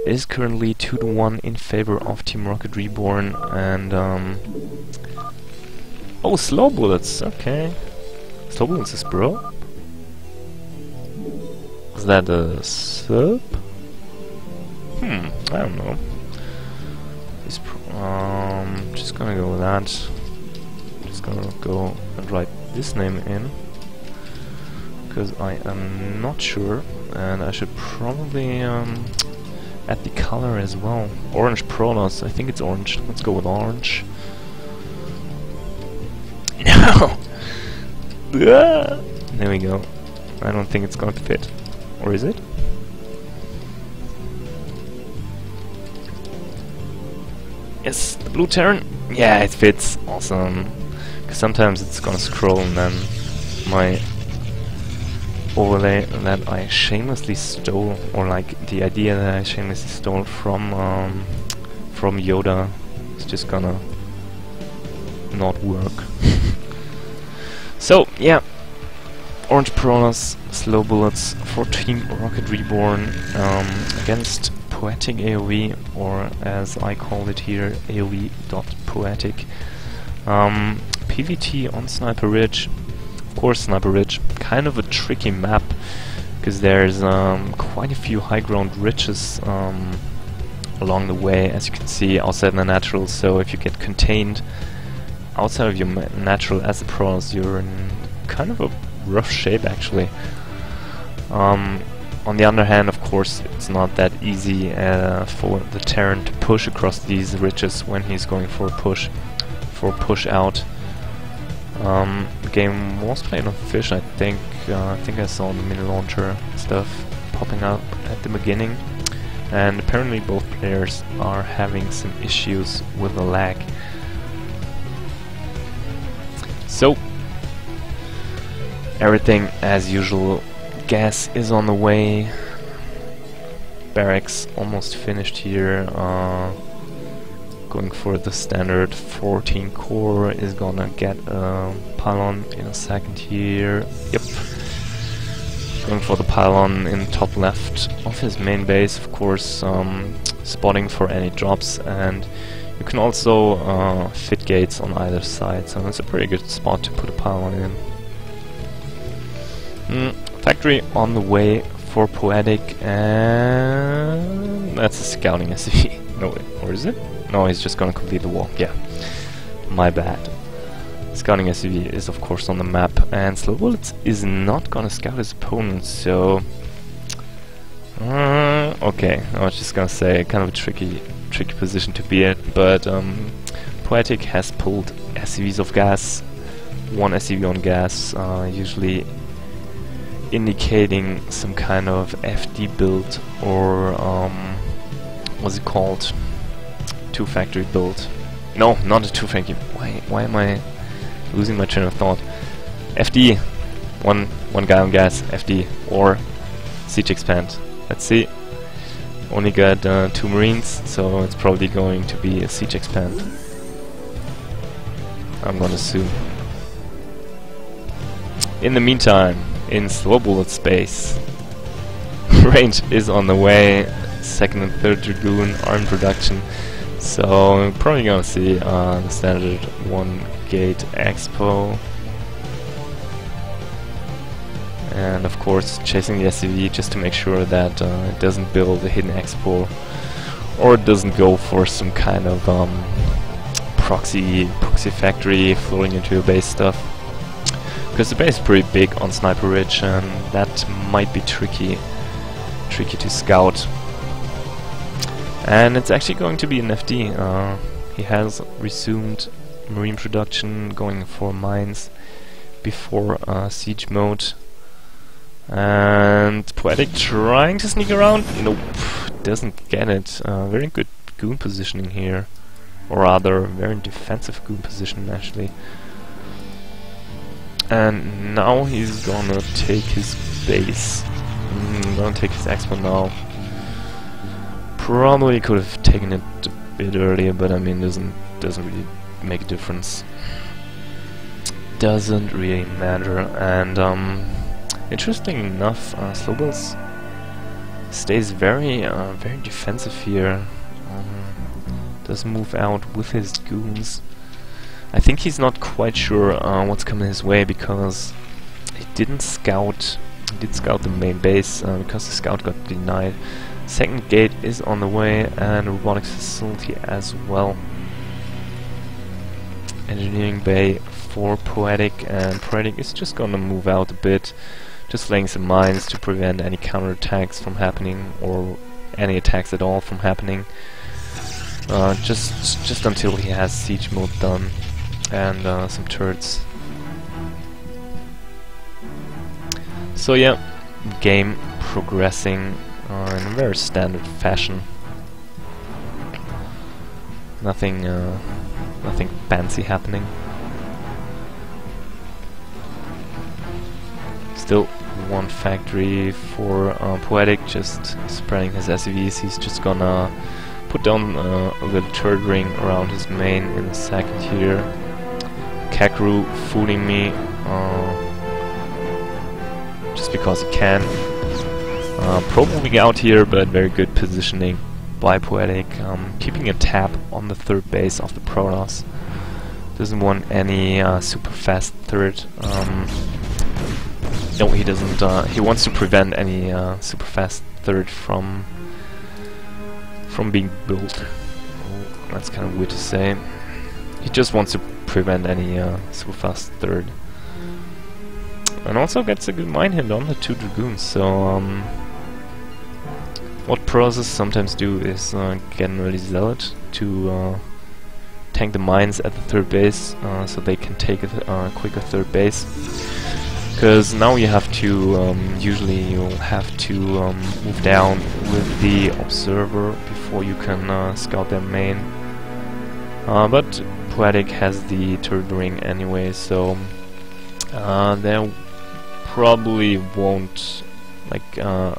is currently 2-1 in favor of Team Rocket Reborn, and oh, Slow Bullets, okay. Slow Bullets is bro? Is that a sub? I don't know. He's just gonna go with that. Just gonna go and write this name in, because I am not sure, and I should probably add the color as well. Orange Pronos, I think it's orange. Let's go with orange. No! There we go. I don't think it's going to fit. Or is it? Yes, the blue Terran. Yeah, it fits. Awesome. Because sometimes it's gonna scroll and then my overlay that I shamelessly stole, or like the idea that I shamelessly stole from Yoda, is just gonna not work. So yeah, Orange Piranhas, Slow Bullets for Team Rocket Reborn against Poetic AoE, or as I call it here, AoE.poetic. PvT on Sniper Ridge. Of course, Sniper Ridge, kind of a tricky map, because there's quite a few high ground ridges along the way, as you can see, outside the natural. So if you get contained outside of your natural as a pros, you're in kind of a rough shape actually. On the other hand, of course, it's not that easy for the Terran to push across these ridges when he's going for a push out. The game was played on Fish, I think. I think I saw the mini launcher stuff popping up at the beginning, and apparently both players are having some issues with the lag. So everything as usual. Gas is on the way. Barracks almost finished here. Going for the standard 14 core, is gonna get a pylon in a second here. Yep. Going for the pylon in top left of his main base, of course, spotting for any drops, and you can also fit gates on either side, so it's a pretty good spot to put a pylon in. Factory on the way for Poetic, and that's a scouting SCV. No, or is it? No, he's just gonna complete the wall. Yeah, my bad. Scouting SCV is of course on the map, and Slow Bullets is not gonna scout his opponent, so okay, I was just gonna say kind of a tricky position to be at, but Poetic has pulled SCVs of gas, one SCV on gas, usually indicating some kind of FD build, or what's it called? Two-factory build. No, not a two-factory. Why am I losing my train of thought? FD, one guy on gas, FD, or siege expand. Let's see. Only got 2 Marines, so it's probably going to be a siege expand. I'm gonna assume. In the meantime, in Slow Bullet space, range is on the way. 2nd and 3rd Dragoon armed production, so we're probably gonna see the standard 1 gate expo, and of course chasing the SCV just to make sure that it doesn't build a hidden expo, or it doesn't go for some kind of proxy factory floating into your base stuff. Because the base is pretty big on Sniper Ridge, and that might be tricky to scout. And it's actually going to be an FD. He has resumed marine production, going for mines before siege mode. And Poetic trying to sneak around. Nope, doesn't get it. Very good goon positioning here, or rather, very defensive goon position actually. And now he's gonna take his base. Gonna take his expo now. Probably could have taken it a bit earlier, but I mean, doesn't really make a difference. Doesn't really matter. And interesting enough, Slow Bullets Stays very defensive here. Does move out with his goons. I think he's not quite sure what's coming his way, because he didn't scout. He did scout the main base because the scout got denied. Second gate is on the way, and a robotics facility as well. Engineering bay for Poetic, and Poetic is just gonna move out a bit, just laying some mines to prevent any counterattacks from happening, or any attacks at all from happening. Just until he has siege mode done, and some turrets. So yeah, game progressing in a very standard fashion. Nothing fancy happening. Still one factory for Poetic, just spreading his SCVs. He's just gonna put down a little turret ring around his main in a second here. Kakru fooling me just because he can. Pro moving out here, but very good positioning by Poetic, keeping a tab on the third base of the Protoss. Doesn't want any super fast third. No, he doesn't. He wants to prevent any super fast third from being built. Oh, that's kind of weird to say. He just wants to prevent any super fast third, and also gets a good mine hit on the 2 Dragoons. So what Protoss sometimes do is get an early Zealot to tank the mines at the third base, so they can take a quicker third base. Because now you have to, usually you'll have to move down with the observer before you can scout their main. But Poetic has the turret ring anyway, so there probably won't, like, an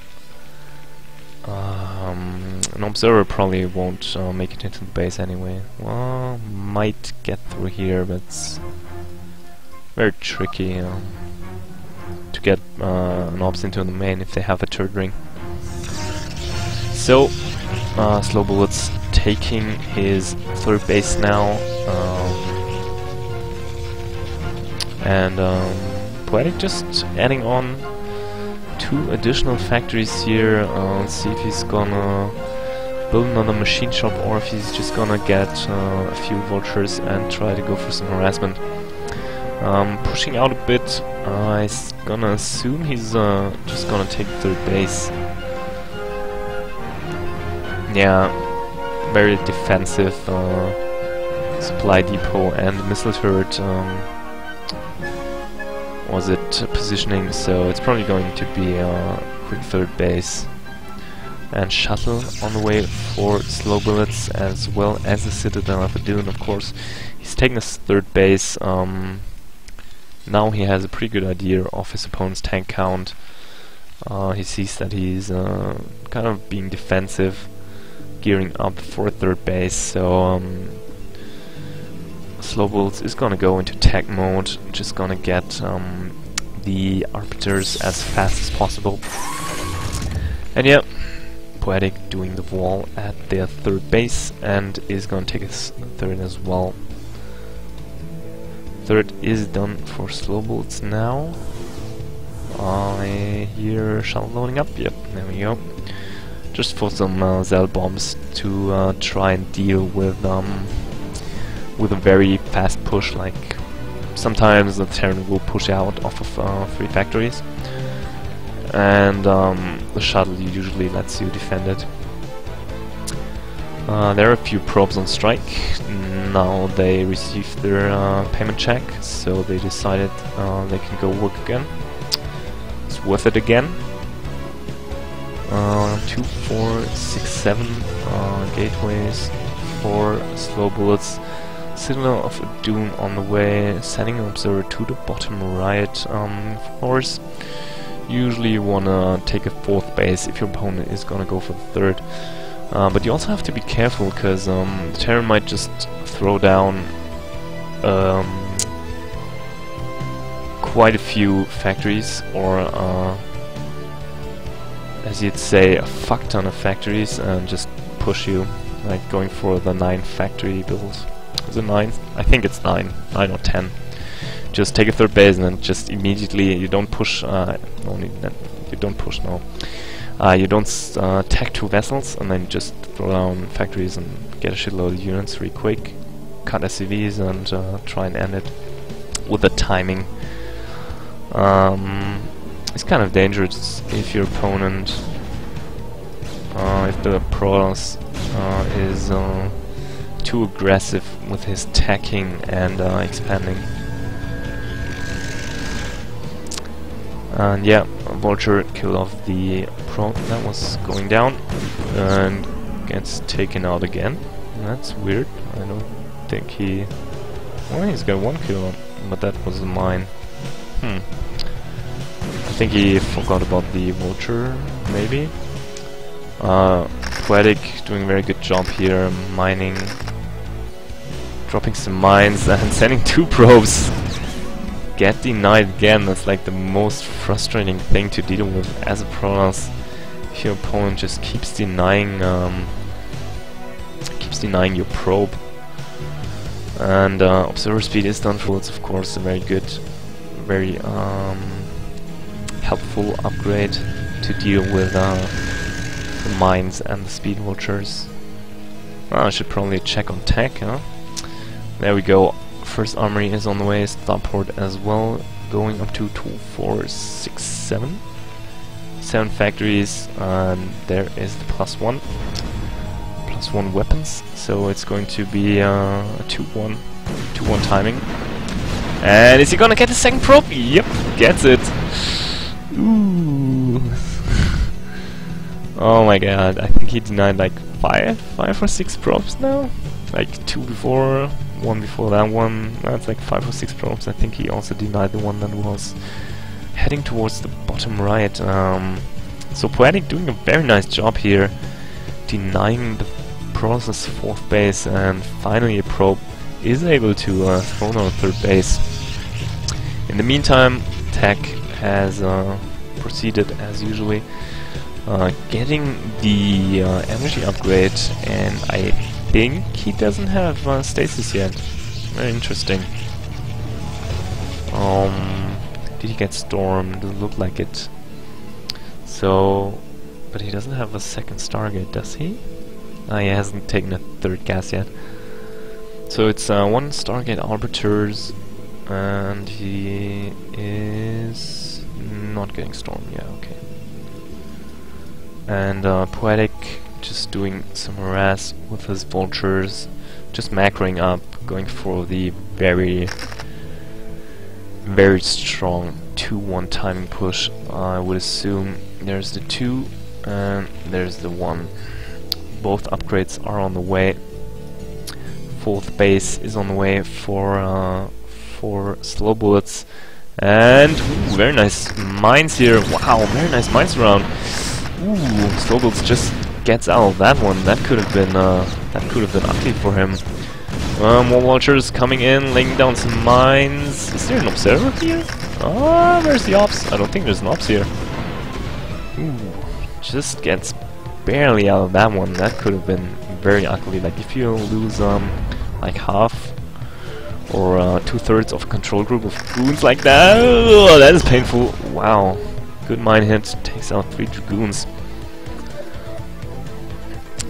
observer probably won't make it into the base anyway. Well, might get through here, but it's very tricky to get an obs into the main if they have a turret ring. So, Slow Bullets taking his third base now, and Poetic just adding on 2 additional factories here. Let's see if he's gonna build another machine shop, or if he's just gonna get a few vultures and try to go for some harassment. Pushing out a bit, I'm gonna assume he's just gonna take third base. Yeah, very defensive supply depot and missile turret was it positioning, so it's probably going to be a quick third base. And shuttle on the way for Slow Bullets, as well as the Citadel of Adun, of course. He's taking his third base. Now he has a pretty good idea of his opponent's tank count. He sees that he's kind of being defensive, gearing up for third base, so Slow Bullets is gonna go into tech mode, just gonna get the Arbiters as fast as possible. And yeah, Poetic doing the wall at their third base, and is gonna take his third as well. Third is done for Slow Bullets now. I hear shuttle loading up. Yep, there we go. Just for some Zell bombs to try and deal with a very fast push. Like sometimes the Terran will push out off of 3 factories, and the shuttle usually lets you defend it. There are a few probes on strike. Now they received their payment check, so they decided they can go work again. It's worth it again. 2, 4, 6, 7 gateways for Slow Bullets. Citadel of Adun on the way, sending an observer to the bottom right. Of course, usually you wanna take a 4th base if your opponent is gonna go for the 3rd. But you also have to be careful, because the Terran might just throw down quite a few factories, or as you'd say, a fuck ton of factories and just push you, like going for the 9 factory build. Is it 9? I think it's 9 or 10. Just take a third base and then just immediately, you don't push, you don't push, no. You don't tech 2 vessels and then just throw down factories and get a shitload of units really quick, cut SCVs and try and end it with the timing. It's kind of dangerous if your opponent, if the Protoss is too aggressive with his tacking and expanding. And yeah, Vulture killed off the Pro that was going down and gets taken out again. That's weird. I don't think he... Well, he's got 1 kill, but that was a mine. I think he forgot about the Vulture, maybe. Poetic doing a very good job here, mining, dropping some mines and sending 2 probes. Get denied again. That's like the most frustrating thing to deal with as a Protoss. If your opponent just keeps denying your probe. And observer speed is done for. It's of course a very good, very helpful upgrade to deal with the mines and the speed vultures. I should probably check on tech, huh? There we go. First armory is on the way, starport as well, going up to 2, 4, 6, 7. 7 factories, and there is the +1. +1 weapons, so it's going to be a 2-1 timing. And is he gonna get the second probe? Yep, gets it. Ooh. Oh my god, I think he denied like 5 or 6 probes now. Like 2 before, 1 before that one. That's like 5 or 6 probes. I think he also denied the one that was heading towards the bottom right. So Poetic doing a very nice job here, denying the Protoss' 4th base, and finally a probe is able to throw down a 3rd base. In the meantime, Tech has proceeded as usually, getting the energy upgrade, and I think he doesn't have stasis yet. Very interesting. Did he get stormed? Doesn't look like it. So, but he doesn't have a 2nd Stargate, does he? He hasn't taken a 3rd gas yet. So it's 1 Stargate Arbiters, and he is not getting stormed. Yeah, okay. And Poetic just doing some harass with his vultures, just macroing up, going for the very, very strong 2-1 timing push. I would assume there's the 2 and there's the 1. Both upgrades are on the way. 4th base is on the way for slow bullets, and ooh, very nice mines here. Wow, very nice mines around. Ooh, slow bullets just gets out of that one. That could have been ugly for him. More vultures coming in, laying down some mines. Is there an observer here? Ah, where's the ops? I don't think there's an ops here. Ooh, just gets barely out of that one. That could have been very ugly. Like if you lose like half or 2/3 of a control group of goons like that, oh, that is painful. Wow, good mine hit, takes out 3 dragoons.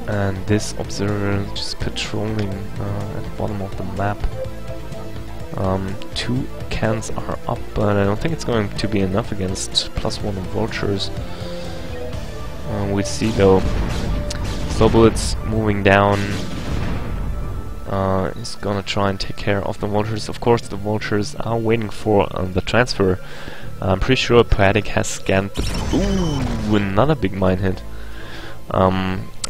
And this observer just patrolling at the bottom of the map. 2 cans are up, but I don't think it's going to be enough against +1 vultures. We see though, slow bullets moving down. Is gonna try and take care of the vultures. Of course, the vultures are waiting for the transfer. I'm pretty sure Poetic has scanned the... Ooh, another big mine hit.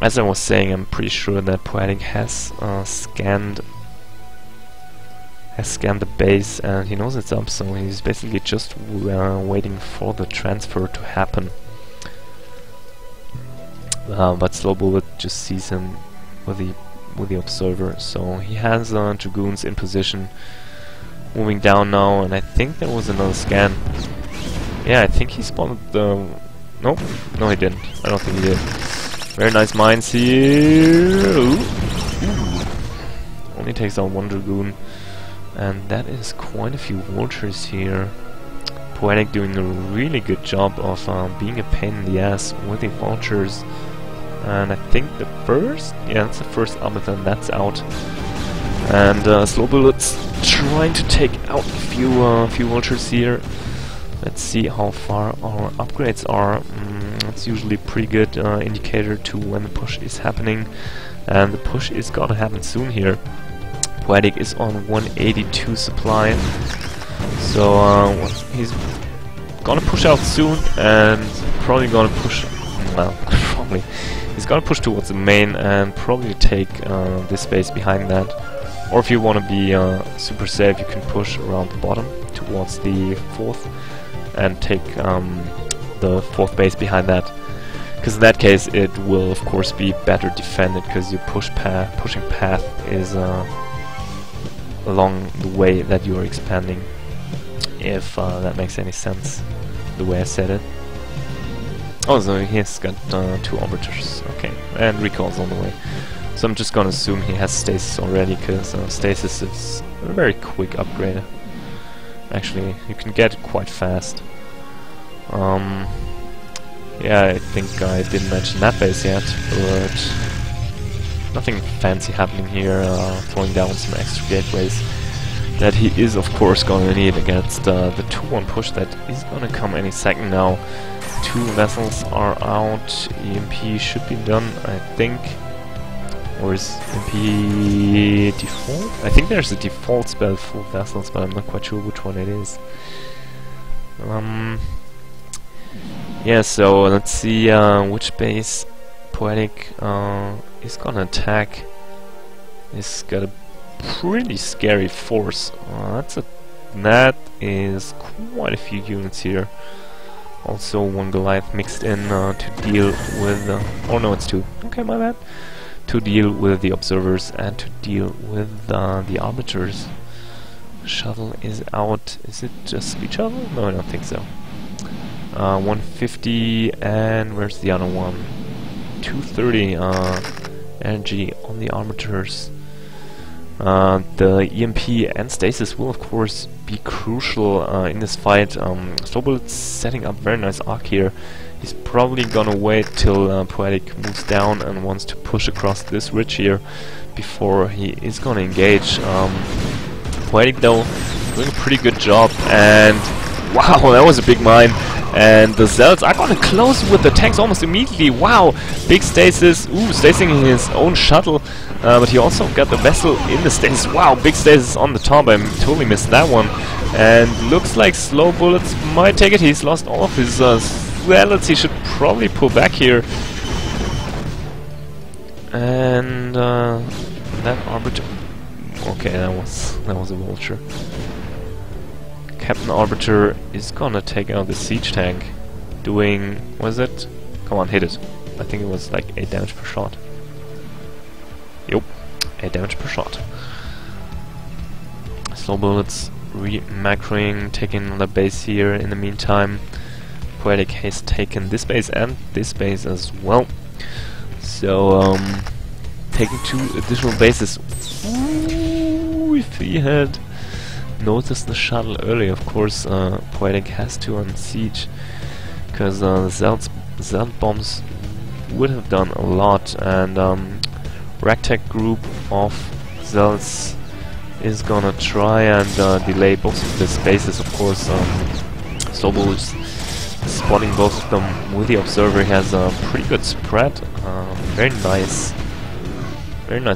As I was saying, I'm pretty sure that Poetic has scanned the base, and he knows it's up, so he's basically just waiting for the transfer to happen. But Slow Bullet just sees him with the observer, so he has dragoons in position, moving down now, and I think there was another scan. Yeah, I think he spotted the Nope. No, he didn't. I don't think he did. Very nice mines here. Ooh. Only takes out one Dragoon. And that is quite a few vultures here. Poetic doing a really good job of being a pain in the ass with the vultures. And I think the first... yeah, it's the first Arbiter, and that's out. And Slow Bullets trying to take out a few vultures here. Let's see how far our upgrades are. It's usually a pretty good indicator to when the push is happening. And the push is gonna happen soon here. Poetic is on 182 supply. So he's gonna push out soon and probably gonna push... well, probably. He's gonna push towards the main and probably take this base behind that. Or if you want to be super safe, you can push around the bottom towards the 4th and take the 4th base behind that. Because in that case it will of course be better defended, because your pushing path is along the way that you are expanding. If that makes any sense, the way I said it. Oh, so he's got 2 arbiters. Okay, and recall's on the way. So I'm just gonna assume he has stasis already, because stasis is a very quick upgrade. Actually, you can get it quite fast. Yeah, I think I didn't mention that base yet, but nothing fancy happening here. Throwing down some extra gateways that he is of course gonna need against the 2-1 push that is gonna come any second now. 2 vessels are out. EMP should be done, I think. Or is EMP default? I think there's a default spell for vessels, but I'm not quite sure which one it is. Yeah, so let's see which base Poetic is gonna attack. He's got a pretty scary force. That is quite a few units here. Also 1 Goliath mixed in to deal with... oh no, it's 2. Okay, my bad. To deal with the observers and to deal with the arbiters. Shuttle is out. Is it just speed shuttle? No, I don't think so. 150, and where's the other one? 230 energy on the arbiters. The EMP and stasis will of course be crucial in this fight. Slowbull's setting up very nice arc here. He's probably gonna wait till Poetic moves down and wants to push across this ridge here before he is gonna engage. Poetic though doing a pretty good job, and wow, that was a big mine. And the Zealots are gonna close with the tanks almost immediately. Wow, big stasis. Ooh, stasing his own shuttle, but he also got the vessel in the stasis. Wow, big stasis on the top. I totally missed that one. And looks like Slow Bullets might take it. He's lost all of his Zealots. He should probably pull back here. And that Arbiter. Okay, that was a vulture. Captain Arbiter is gonna take out the siege tank, doing... what is it? Come on, hit it. I think it was like 8 damage per shot. Yup, 8 damage per shot. Slow Bullets re-macroing, taking another base here in the meantime. Poetic has taken this base and this base as well. So, taking 2 additional bases. Ooh, if he had noticed the shuttle early, of course, Poetic has to unsiege, because the Zealot bombs would have done a lot, and Ragtag group of Zealots is gonna try and delay both of the spaces, of course. Slobo is spotting both of them with the observer. He has a pretty good spread, very nice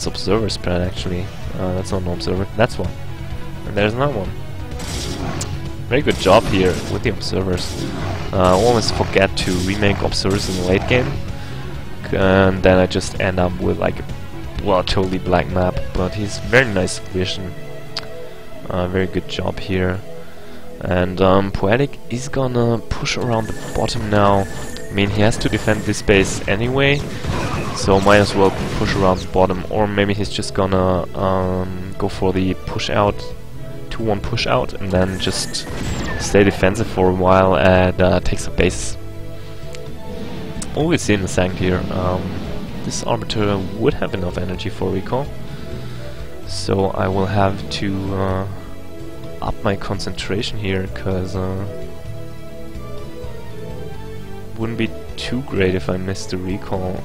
observer spread actually. That's not an observer, that's one. And there's another one. Very good job here with the observers. Always forget to remake observers in the late game, and then I just end up with like, well, totally black map. But he's very nice vision. Very good job here. And Poetic is gonna push around the bottom now. I mean, he has to defend this base anyway, so might as well push around the bottom. Or maybe he's just gonna go for the push out. 2-1 push out, and then just stay defensive for a while and take some base. always seeing the sank here. This Arbiter would have enough energy for recall, so I will have to up my concentration here, because wouldn't be too great if I missed the recall.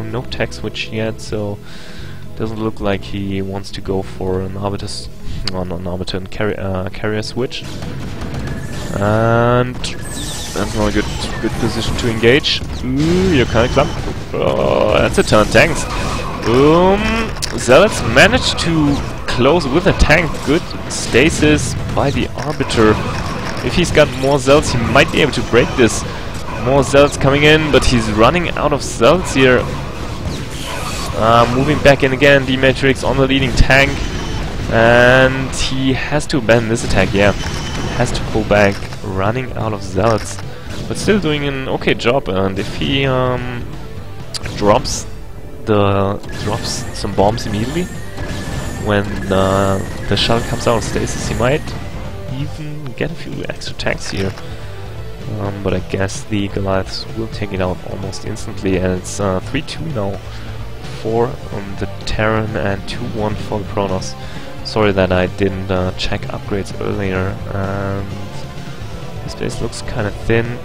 No tech switch yet, so doesn't look like he wants to go for an Arbiter, not an Arbiter and carrier switch. And that's not a good position to engage. Ooh, you're kinda clump. Oh, that's a turn, tanks. Zealots managed to close with a tank. Good stasis by the Arbiter. If he's got more Zealots, he might be able to break this. More Zealots coming in, but he's running out of Zealots here. Moving back in again, D-Matrix on the leading tank. And he has to abandon this attack, yeah. Has to pull back, running out of Zealots. But still doing an okay job, and if he drops some bombs immediately when the shuttle comes out of stasis, he might even get a few extra tanks here. But I guess the Goliaths will take it out almost instantly, and it's 3-2 now for the Terran and 2-1 for the Protoss. Sorry that I didn't check upgrades earlier, and this base looks kind of thin.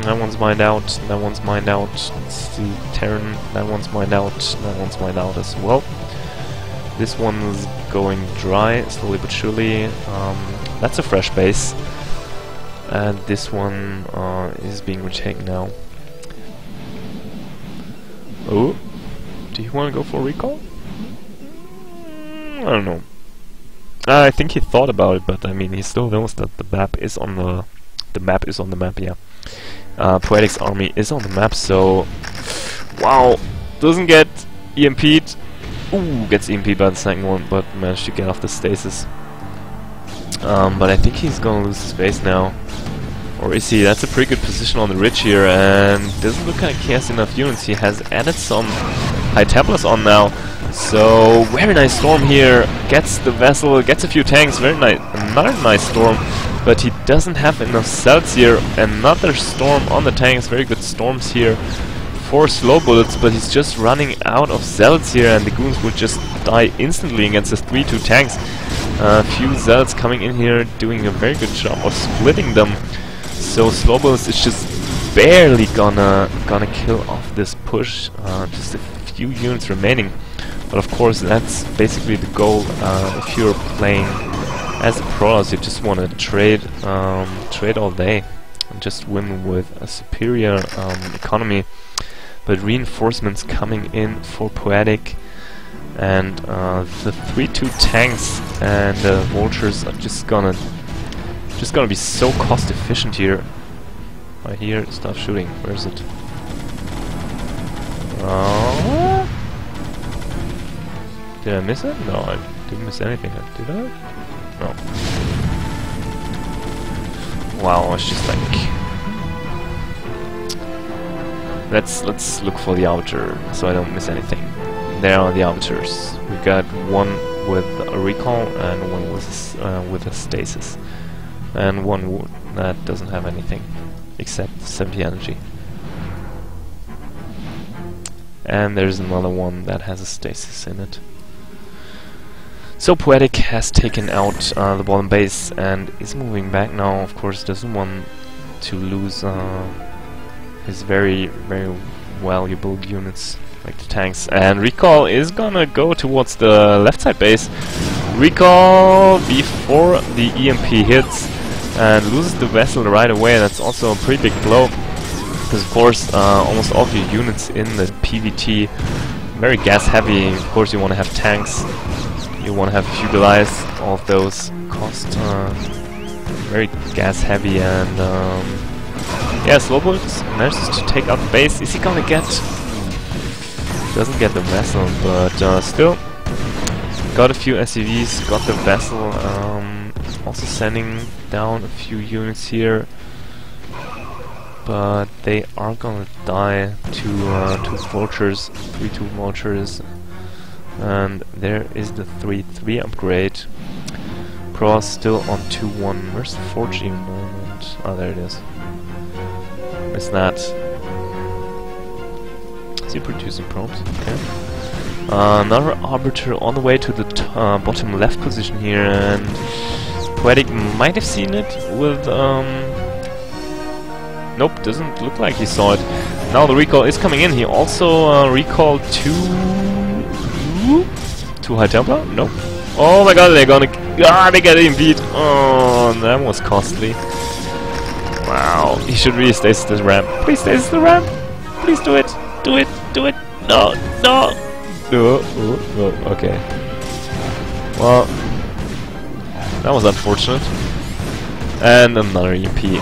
That one's mined out, that one's mined out. It's the Terran, that one's mined out, that one's mined out as well. This one's going dry, slowly but surely. That's a fresh base. And this one is being retaken now. Oh, do you want to go for recall? I don't know. I think he thought about it, but I mean, he still knows that the map is on the map is on the map. Yeah, Poetic's army is on the map. So, wow, doesn't get EMP'd. Ooh, gets EMP'd by the second one, but managed to get off the stasis. But I think he's gonna lose his base now. Or is he? That's a pretty good position on the ridge here, and doesn't look like he has enough units. He has added some High Templars on now. So, very nice storm here. Gets the vessel, gets a few tanks, very nice. Another nice storm, but he doesn't have enough cells here. Another storm on the tanks, very good storms here. 4 slow bullets, but he's just running out of zealots here, and the goons will just die instantly against the 3-2 tanks. A few zealots coming in here, doing a very good job of splitting them. So slow bullets is just barely gonna kill off this push. Just a few units remaining, but of course that's basically the goal. If you're playing as a Protoss, you just want to trade all day and just win with a superior economy. But reinforcements coming in for Poetic, and the 3-2 tanks and vultures are just gonna be so cost efficient here. I hear stuff shooting. Where is it? Did I miss it? No, I didn't miss anything. Did I? No. Wow, it's just like. Let's look for the Arbiter, so I don't miss anything. There are the Arbiters. We got one with a recall and one with a stasis, and one that doesn't have anything except 70 energy. And there's another one that has a stasis in it. So Poetic has taken out the bottom base and is moving back now. Of course, doesn't want to lose his very, very valuable units like the tanks. And recall is gonna go towards the left side base. Recall before the EMP hits and loses the vessel right away. That's also a pretty big blow, because of course almost all of your units in the PVT very gas heavy. Of course you want to have tanks, you want to have a few Goliaths. All of those cost very gas heavy, and yeah, Slowbolt manages to take out the base. Is he gonna get? Doesn't get the vessel, but still got a few SCVs, got the vessel. Also sending down a few units here, but they are gonna die to vultures, 3-2 vultures, and there is the 3-3 upgrade. Protoss still on 2-1. Where's the 4G moment? Oh, there it is. Missed that. Is he producing probes? Okay. Another arbiter on the way to the bottom left position here, and Poetic might have seen it with nope, doesn't look like he saw it. Now the recall is coming in. He also recalled two High Templar? Nope. Oh my god, they're gonna... Ah, they got him beat! Oh, that was costly. Wow, he should really stasis this ramp. Please stasis the ramp! Please do it! Do it! Do it! No! No! No! Okay. Well, that was unfortunate. And another EMP.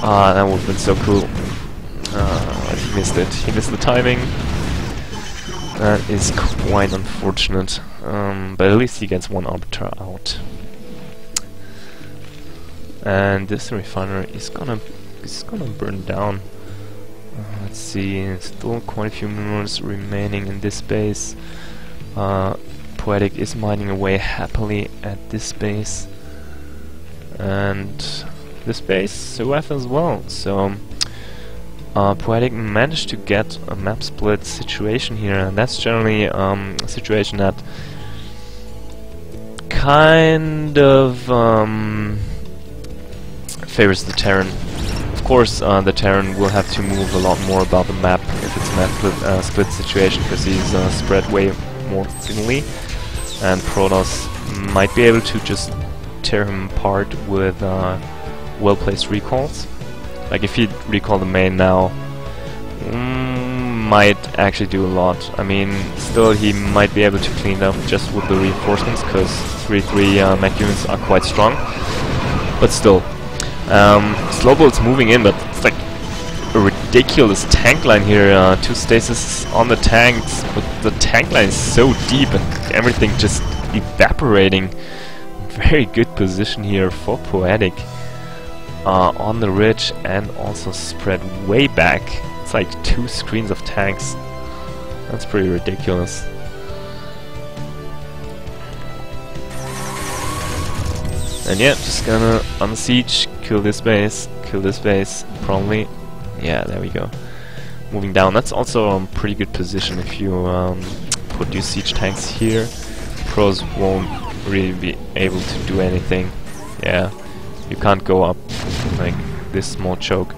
Ah, that would have been so cool. He missed it. He missed the timing. That is quite unfortunate. But at least he gets one arbiter out. And this refinery is gonna burn down. Let's see, still quite a few minerals remaining in this base. Poetic is mining away happily at this base. And this base survived as well, so Poetic managed to get a map split situation here, and that's generally a situation that kind of favors the Terran. Of course, the Terran will have to move a lot more about the map if it's a map split situation, because he's spread way more thinly, and Protoss might be able to just tear him apart with well-placed recalls. Like if he'd recall the main now, might actually do a lot. I mean, still he might be able to clean up just with the reinforcements, because 3-3 mech units are quite strong. But still, Slowbolt's moving in, but it's like a ridiculous tank line here. 2 stasis on the tanks, but the tank line is so deep and everything just evaporating. Very good position here for Poetic. On the ridge and also spread way back. It's like 2 screens of tanks. That's pretty ridiculous. And yeah, just gonna unsiege, kill this base, probably. Yeah, there we go. Moving down. That's also a pretty good position if you put your siege tanks here. Pros won't really be able to do anything. Yeah. You can't go up like this small choke.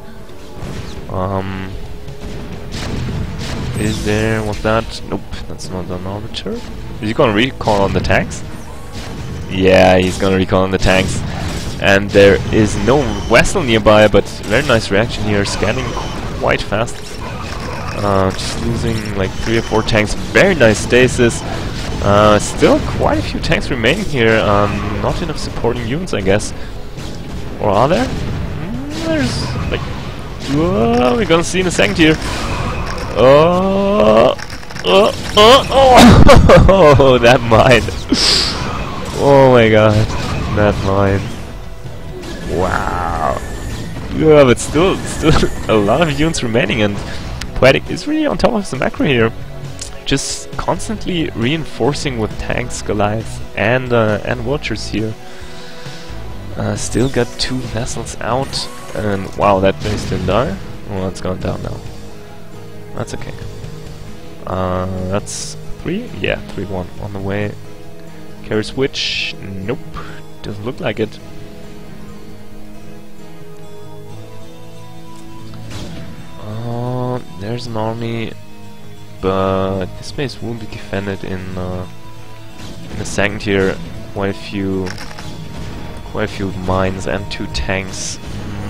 Is there... what's that? Nope, that's not an arbiter. Is he gonna recall on the tanks? Yeah, he's gonna recall on the tanks. And there is no vessel nearby, but very nice reaction here, scanning quite fast. Just losing like 3 or 4 tanks. Very nice stasis. Still quite a few tanks remaining here. Not enough supporting units, I guess. Or are there? There's like... whoa, we're gonna see in a second here. Oh, that mine. Oh my god, that mine. Wow. Yeah, but still a lot of units remaining, and Poetic is really on top of the macro here. Just constantly reinforcing with tanks, Goliaths, and Watchers here. Still got 2 vessels out, and wow, that base didn't die. Well, it's gone down now. That's okay. That's 3? Yeah, 3-1 on the way. Carry switch? Nope, doesn't look like it. There's an army, but this base will be defended in a second here. Quite a few mines and 2 tanks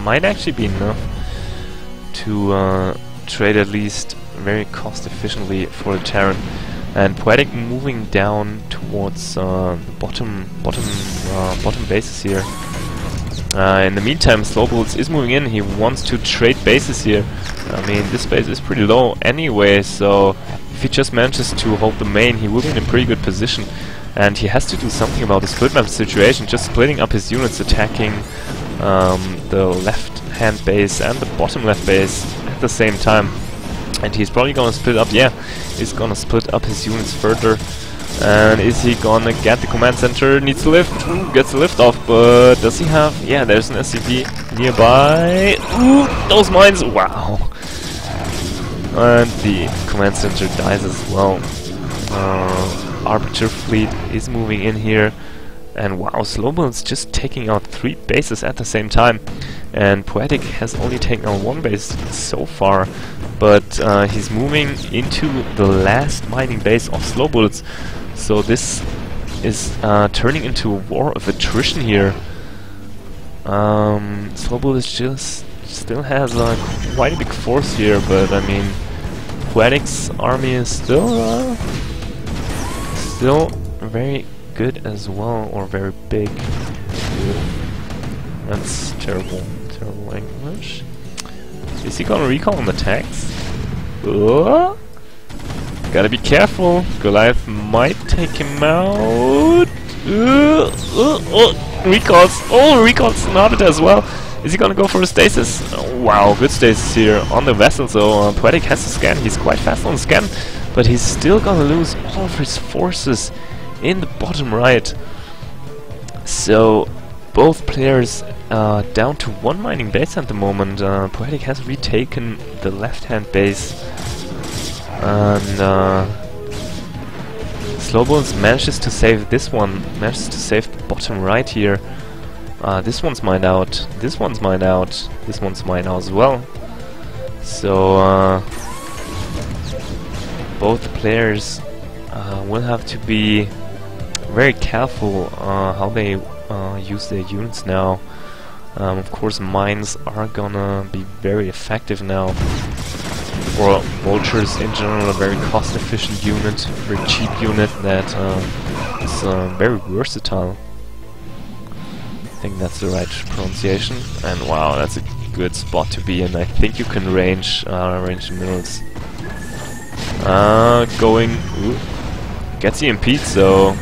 might actually be enough to trade at least very cost efficiently for the Terran. And Poetic moving down towards the bottom bases here. In the meantime, Slowbolts is moving in. He wants to trade bases here. I mean, this base is pretty low anyway, so if he just manages to hold the main, he will be in a pretty good position. And he has to do something about the split map situation, just splitting up his units, attacking the left-hand base and the bottom left base at the same time. And he's probably gonna split up, yeah, he's gonna split up his units further. And is he gonna get the command center? Needs to lift. Ooh, gets the lift off, but does he have... yeah, there's an SCV nearby. Ooh, those mines! Wow! And the command center dies as well. Arbiter fleet is moving in here. And wow, Slowball's just taking out 3 bases at the same time. And Poetic has only taken out 1 base so far. But he's moving into the last mining base of Slowballs. So this is turning into a war of attrition here. Slowball is just still has quite a big force here, but I mean, Poetic's army is still very good as well, or very big. That's terrible English. Is he gonna recall on the tanks? Gotta be careful. Goliath might take him out. Recalls. Oh, recalls not as well. Is he gonna go for a stasis? Oh, wow, good stasis here on the vessel. So Poetic has to scan. He's quite fast on the scan, but he's still gonna lose all of his forces in the bottom right. So both players down to 1 mining base at the moment. Poetic has retaken the left-hand base, and Slowballs manages to save this one. Manages to save the bottom right here. This one's mined out. This one's mined out. This one's mined out as well. So both players will have to be very careful how they use their units now. Of course, mines are gonna be very effective now. Or vultures in general, a very cost-efficient unit, very cheap unit that is very versatile. I think that's the right pronunciation. And wow, that's a good spot to be in. I think you can range the minerals. Ooh, gets EMP'd, so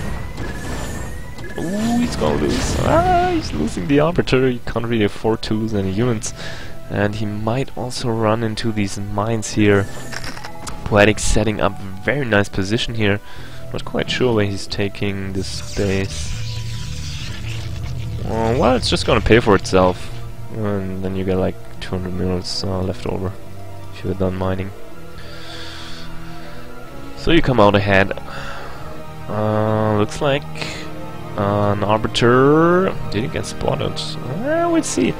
ooh, he's gonna lose. He's losing the Arbiter. He can't really afford to lose any units. And he might also run into these mines here. Poetic setting up a very nice position here. Not quite sure where he's taking this base. Well, it's just gonna pay for itself. And then you get like 200 minerals left over if you're done mining. So you come out ahead. Looks like an Arbiter didn't get spotted. We'll see.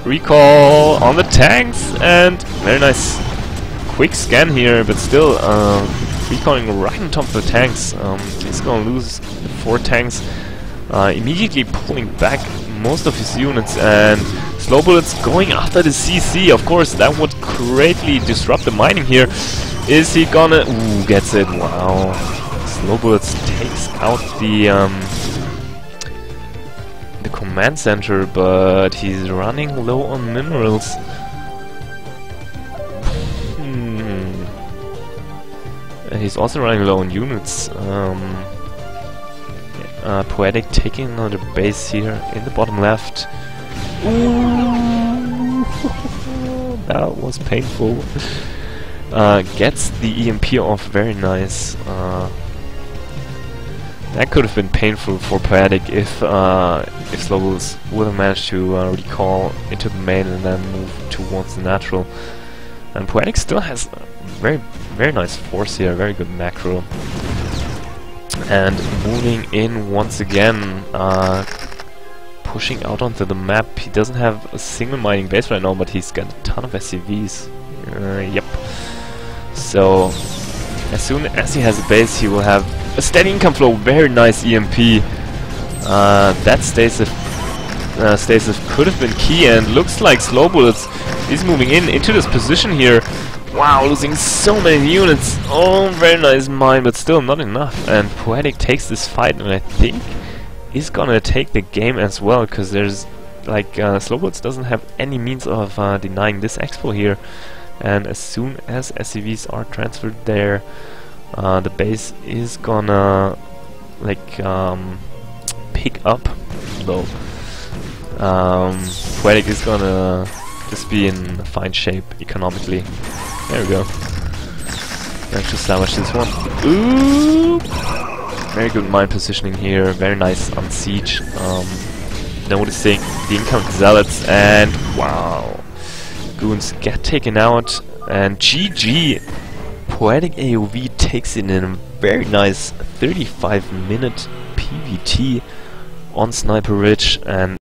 Recall on the tanks, and very nice quick scan here, but still recalling right on top of the tanks. He's gonna lose 4 tanks, immediately pulling back most of his units, and Slowbullets going after the CC. Of course, that would greatly disrupt the mining here. Is he gonna... Ooh, gets it. Wow. Slowbullets takes out the command center, but he's running low on minerals. He's also running low on units. Poetic taking another base here in the bottom left. Ooh, that was painful. Gets the EMP off, very nice. That could have been painful for Poetic if Slowballs would have managed to recall into the main and then move towards the natural. And Poetic still has very nice force here, very good macro. And moving in once again, pushing out onto the map. He doesn't have a single mining base right now, but he's got a ton of SCVs. Yep. So as soon as he has a base, he will have a steady income flow. Very nice EMP. That stasis could have been key, and looks like Slowbullets is moving into this position here. Wow, losing so many units. Oh, very nice mine, but still not enough. And Poetic takes this fight, and I think he's gonna take the game as well, because there's like Slowbullets doesn't have any means of denying this expo here. And as soon as SCVs are transferred there, the base is gonna like pick up though. Poetic is gonna just be in fine shape economically. There we go. Managed to salvage this one. Ooh! Very good mine positioning here. Very nice on siege. Noticing the incoming zealots, and wow, goons get taken out. And GG! Poetic AOV takes it in a very nice 35-minute PvT on Sniper Ridge, and